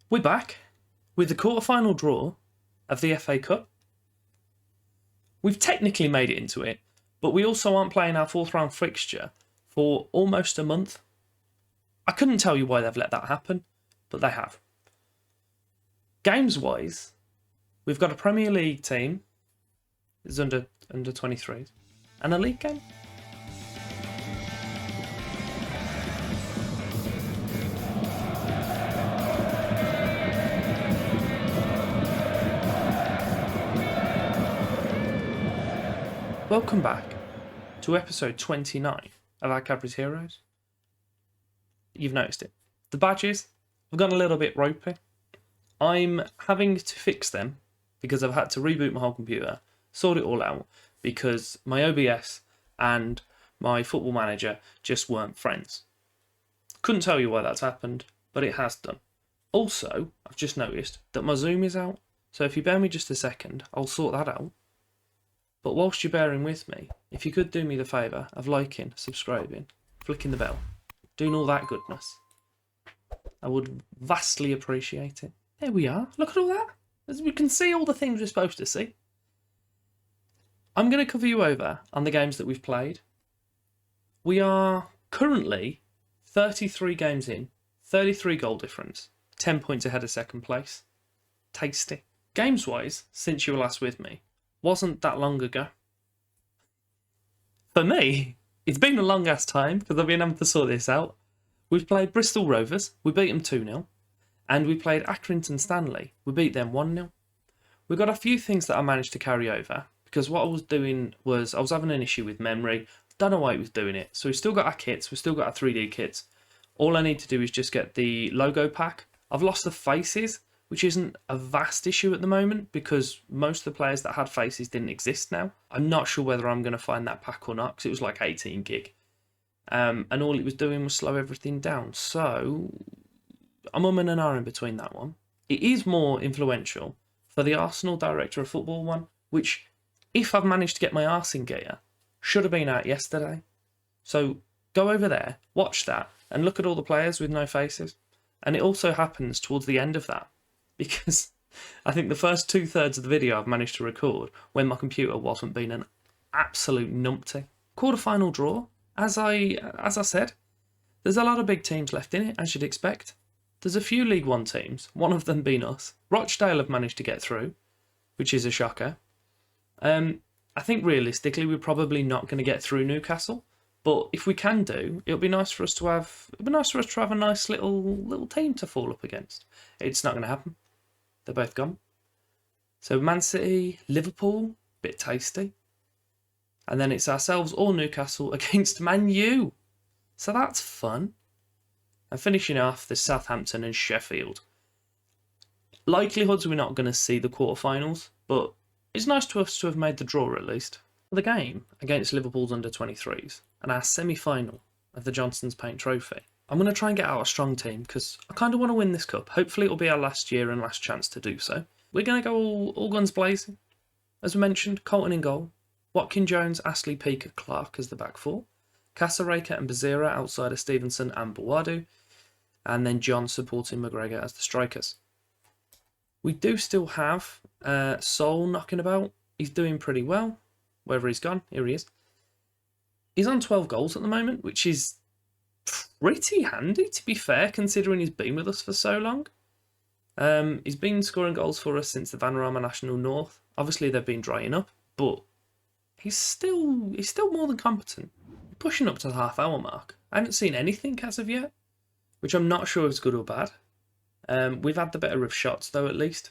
We're back with the quarter-final draw of the FA Cup. We've technically made it into it, but we also aren't playing our fourth round fixture for almost a month. I couldn't tell you why they've let that happen, but they have. Games-wise, we've got a Premier League team, it's under 23s, and a league game. Welcome back to episode 29 of our Cadbury's Heroes. You've noticed it. The badges have gone a little bit ropey. I'm having to fix them because I've had to reboot my whole computer, sort it all out, because my OBS and my Football Manager just weren't friends. Couldn't tell you why that's happened, but it has done. Also, I've just noticed that my Zoom is out, so if you bear me just a second, I'll sort that out. But whilst you're bearing with me, if you could do me the favour of liking, subscribing, flicking the bell, doing all that goodness, I would vastly appreciate it. There we are. Look at all that. As we can see all the things we're supposed to see. I'm going to cover you over on the games that we've played. We are currently 33 games in, 33 goal difference, 10 points ahead of second place. Tasty. Games-wise, since you were last with me, wasn't that long ago. For me, it's been a long ass time because I've been able to sort this out. We've played Bristol Rovers, we beat them 2-0, and we played Accrington Stanley, we beat them 1-0. We've got a few things that I managed to carry over because what I was doing was I was having an issue with memory. Don't know why it was doing it. So we've still got our kits, we've still got our 3D kits. All I need to do is just get the logo pack. I've lost the faces, which isn't a vast issue at the moment because most of the players that had faces didn't exist now. I'm not sure whether I'm going to find that pack or not because it was like 18 gig. And all it was doing was slow everything down. So I'm umming and ahhing between that one. It is more influential for the Arsenal Director of Football one, which, if I've managed to get my arse in gear, should have been out yesterday. So go over there, watch that, and look at all the players with no faces. And it also happens towards the end of that, because I think the first 2/3 of the video I've managed to record when my computer wasn't being an absolute numpty. Quarter-final draw, as I said, there's a lot of big teams left in it, as you'd expect. There's a few League One teams, one of them being us. Rochdale have managed to get through, which is a shocker. I think realistically we're probably not going to get through Newcastle, but if we can do, it'll be nice for us to have a nice little team to fall up against. It's not going to happen. They're both gone. So Man City, Liverpool, bit tasty. And then it's ourselves or Newcastle against Man U. So that's fun. And finishing off, there's Southampton and Sheffield. Likelihoods we're not going to see the quarterfinals, but it's nice to us to have made the draw at least. The game against Liverpool's under-23s and our semi-final of the Johnson's Paint Trophy. I'm going to try and get out a strong team because I kind of want to win this cup. Hopefully it'll be our last year and last chance to do so. We're going to go all guns blazing. As we mentioned, Colton in goal. Watkin Jones, Ashley, Peake, Clark as the back four. Kasareka and Bazira outside of Stevenson and Bawadu. And then John supporting McGregor as the strikers. We do still have Sol knocking about. He's doing pretty well. Wherever he's gone, here he is. He's on 12 goals at the moment, which is pretty handy, to be fair, considering he's been with us for so long. He's been scoring goals for us since the Vanarama National North. Obviously, they've been drying up, but he's still more than competent. Pushing up to the half-hour mark. I haven't seen anything as of yet, which I'm not sure if it's good or bad. We've had the better of shots, though, at least.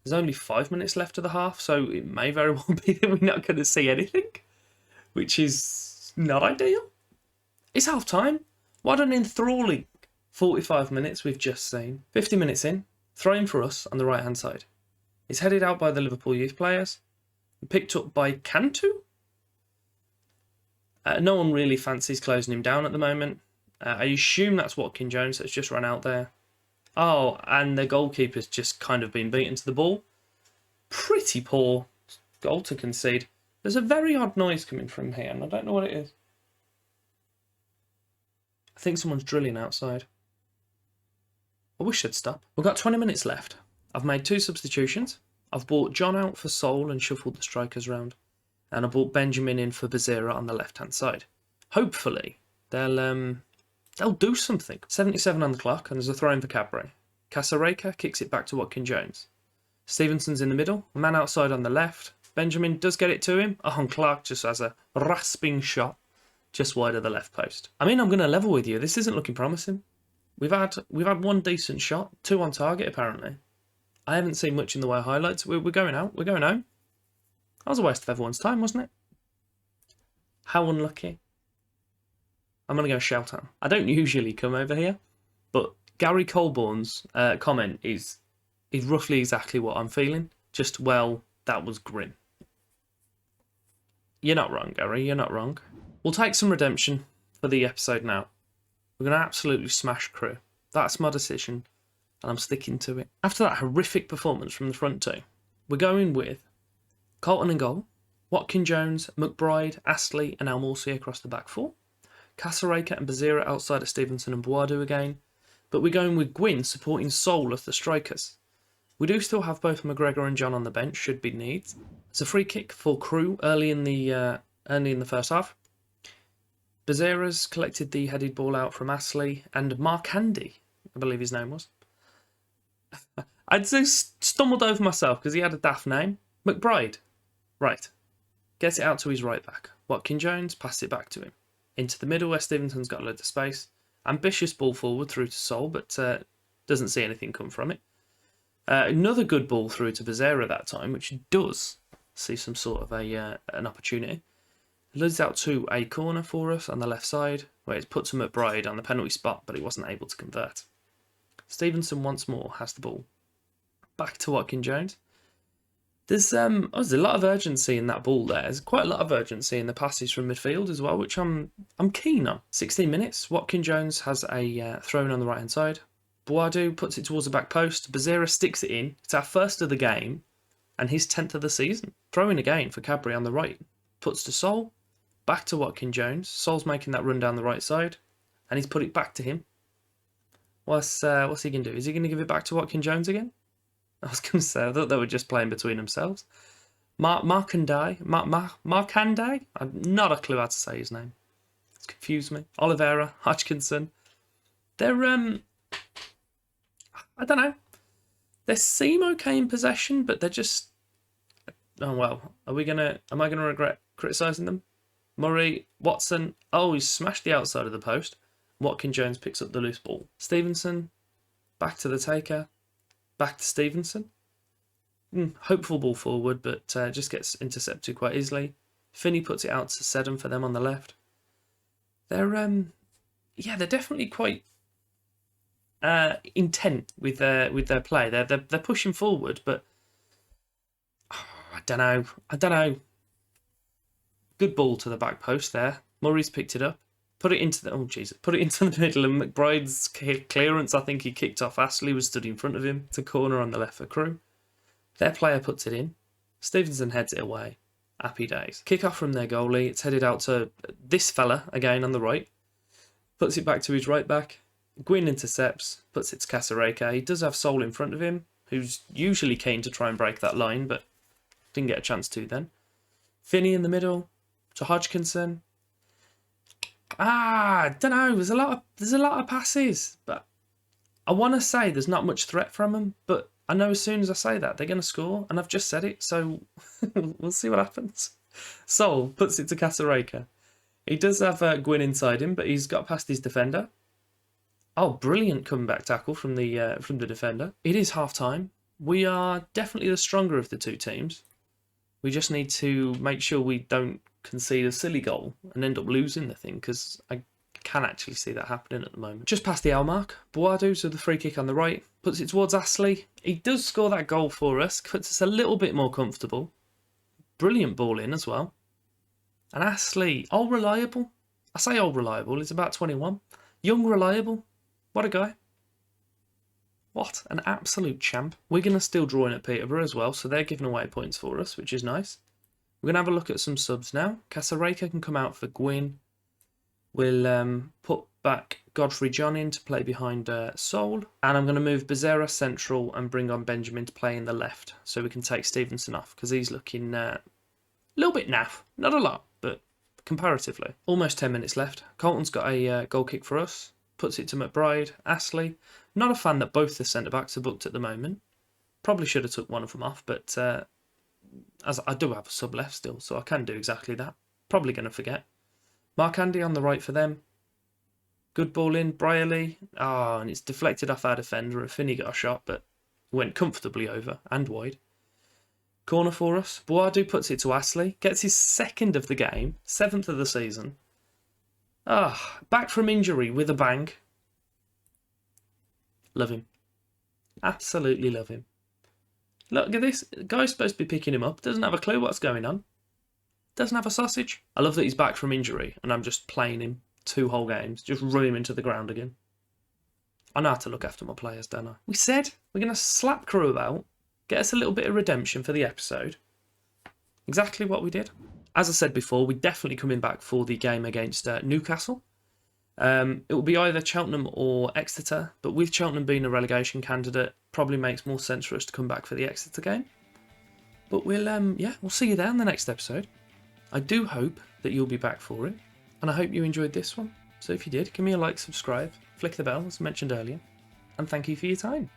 There's only 5 minutes left of the half, so it may very well be that we're not going to see anything, which is not ideal. It's half-time. What an enthralling 45 minutes we've just seen. 50 minutes in, throw-in for us on the right-hand side. It's headed out by the Liverpool youth players, picked up by Cantu. No one really fancies closing him down at the moment. I assume that's Watkin Jones that's just run out there. Oh, and the goalkeeper's just kind of been beaten to the ball. Pretty poor goal to concede. There's a very odd noise coming from here, and I don't know what it is. I think someone's drilling outside. I wish I'd stop. We've got 20 minutes left. I've made 2 substitutions. I've brought John out for Sol and shuffled the strikers round. And I brought Benjamin in for Bazira on the left-hand side. Hopefully, they'll do something. 77 on the clock, and there's a throw-in for Cadbury. Casareka kicks it back to Watkins-Jones. Stevenson's in the middle, a man outside on the left. Benjamin does get it to him. And Clark just has a rasping shot just wide of the left post. I mean, I'm going to level with you. This isn't looking promising. We've had 1 decent shot, 2 on target apparently. I haven't seen much in the way of highlights. We're going out. We're going home. That was a waste of everyone's time, wasn't it? How unlucky. I'm going to go shout out. I don't usually come over here, but Gary Colborne's comment is roughly exactly what I'm feeling. Just, well, that was grim. You're not wrong, Gary. You're not wrong. We'll take some redemption for the episode now. We're going to absolutely smash Crewe. That's my decision, and I'm sticking to it. After that horrific performance from the front 2, we're going with Colton in goal, Watkins-Jones, McBride, Astley and Almorsi across the back 4, Casareka and Bazira outside of Stevenson and Boadu again, but we're going with Gwyn supporting Sol as the strikers. We do still have both McGregor and John on the bench, should be needs. It's a free kick for Crewe early in the first half. Bazira's collected the headed ball out from Astley, and Mark Handy, I believe his name was. I'd say stumbled over myself because he had a daft name. McBride. Right. Gets it out to his right back. Watkins-Jones passes it back to him. Into the middle where Stevenson's got a load of space. Ambitious ball forward through to Sol, but doesn't see anything come from it. Another good ball through to Bazira that time, which does see some sort of an opportunity. It leads out to a corner for us on the left side, where it's put to McBride on the penalty spot, but he wasn't able to convert. Stevenson once more has the ball. Back to Watkins-Jones. There's a lot of urgency in that ball there. There's quite a lot of urgency in the passes from midfield as well, which I'm keen on. 16 minutes, Watkins-Jones has a throw in on the right-hand side. Boadu puts it towards the back post. Bazira sticks it in. It's our first of the game and his 10th of the season. Throw in again for Cadbury on the right. Puts to Sol. Back to Watkins-Jones. Sol's making that run down the right side and he's put it back to him. What's he going to do? Is he going to give it back to Watkins-Jones again? I was going to say, I thought they were just playing between themselves. Markandai? I've not a clue how to say his name. It's confused me. Oliveira, Hodgkinson. They're, I don't know. They seem okay in possession, but they're just... Oh, well. Am I going to regret criticising them? Murray, Watson. Oh, he's smashed the outside of the post. Watkins-Jones picks up the loose ball. Stevenson, back to the taker. Back to Stevenson. Hopeful ball forward, but just gets intercepted quite easily. Finney puts it out to Seddon for them on the left. They're definitely quite intent with their play. They're pushing forward, but I don't know. Good ball to the back post there. Murray's picked it up. Put it into the middle, and McBride's clearance, I think he kicked off Astley, was stood in front of him. It's a corner on the left for Crewe. Their player puts it in. Stevenson heads it away. Happy days. Kick off from their goalie. It's headed out to this fella, again on the right. Puts it back to his right back. Gwyn intercepts, puts it to Casareka. He does have Sol in front of him, who's usually keen to try and break that line, but didn't get a chance to then. Finney in the middle, to Hodgkinson. I don't know. There's a lot of passes, but I want to say there's not much threat from them. But I know as soon as I say that they're going to score, and I've just said it, so we'll see what happens. Sol puts it to Casareka. He does have Gwyn inside him, but he's got past his defender. Oh, brilliant comeback tackle from the defender. It is half time. We are definitely the stronger of the two teams. We just need to make sure we don't concede a silly goal and end up losing the thing, because I can actually see that happening at the moment. Just past the hour mark, Boadu, so the free kick on the right, puts it towards Astley. He does score that goal for us, puts us a little bit more comfortable. Brilliant ball in as well. And Astley, all reliable. I say all reliable, he's about 21. Young, reliable. What a guy. What an absolute champ. Wigan are still drawing at Peterborough as well, so they're giving away points for us, which is nice. We're going to have a look at some subs now. Casareka can come out for Gwyn. We'll put back Godfrey John in to play behind Sol. And I'm going to move Bezerra central and bring on Benjamin to play in the left so we can take Stevenson off because he's looking a little bit naff. Not a lot, but comparatively. Almost 10 minutes left. Colton's got a goal kick for us. Puts it to McBride. Astley. Not a fan that both the centre-backs are booked at the moment. Probably should have took one of them off, but as I do have a sub left still, so I can do exactly that. Probably going to forget. Mark Andy on the right for them. Good ball in. Brierley. And it's deflected off our defender and Finney got a shot, but went comfortably over and wide. Corner for us. Boadu puts it to Astley. Gets his 2nd of the game. 7th of the season. Back from injury with a bang. Love him. Absolutely love him. Look at this. The guy's supposed to be picking him up. Doesn't have a clue what's going on. Doesn't have a sausage. I love that he's back from injury and I'm just playing him 2 whole games. Just run him into the ground again. I know how to look after my players, don't I? We said we're going to slap Crewe about. Get us a little bit of redemption for the episode. Exactly what we did. As I said before, we're definitely coming back for the game against Newcastle. It will be either Cheltenham or Exeter, but with Cheltenham being a relegation candidate, probably makes more sense for us to come back for the Exeter game. But we'll see you there in the next episode. I do hope that you'll be back for it, and I hope you enjoyed this one. So if you did, give me a like, subscribe, flick the bell as mentioned earlier, and thank you for your time.